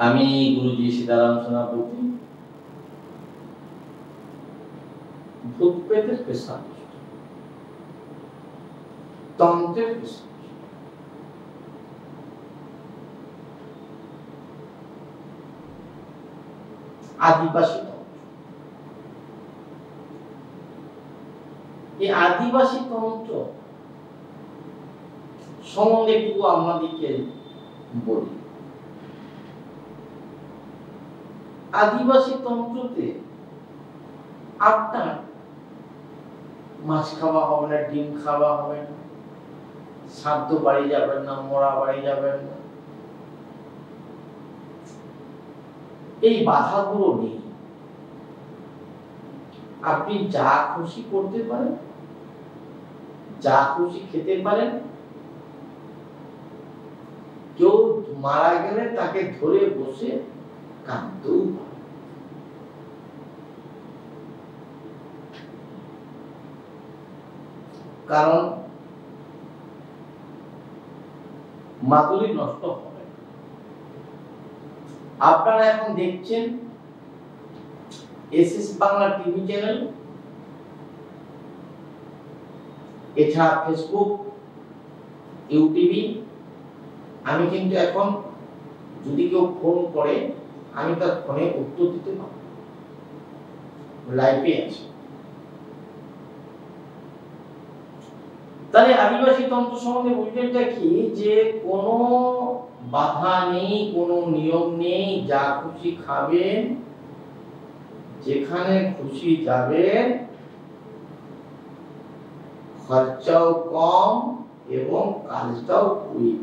আমি গুরুজি সীতারাম সেনাপতি। ভূত প্রেতের পেশা, তন্ত্রের পেশা, আদিবাসী তন্ত্র। এই আদিবাসী তন্ত্র সম্বন্ধে একটু আপনাদেরকে বলি। আদিবাসী তন্ত্রতে আপনার মাছ খাওয়া হবে না, ডিম খাওয়া হবে না, শ্রাদ্ধ বাড়ি যাবেন না, মরা বাড়ি যাবেন না, এই বাধাগুলো নেই। আপনি যা খুশি করতে পারেন, যা খুশি খেতে পারেন। কেউ মারা গেলে তাকে ধরে বসে কাঁদতেও পারে। কারণ মাদুলি নষ্ট হবে। আপনারা এখন দেখছেন এসএস বাংলা টিভি চ্যানেল, এছাড়া ফেসবুক, ইউটিভি। আমি কিন্তু এখন যদি কেউ ফোন করে আমি তার ফোনে উত্তর দিতে পারব, লাইভে আছে। তাহলে আদিবাসী তন্ত্র সম্বন্ধে বুঝলেনটা কি, যে কোনো বাধা নেই, কোনো নিয়ম নেই, যা খুশি খাবেন, যেখানে খুশি যাবেন, খরচাও কম এবং কাজটাও কুইক।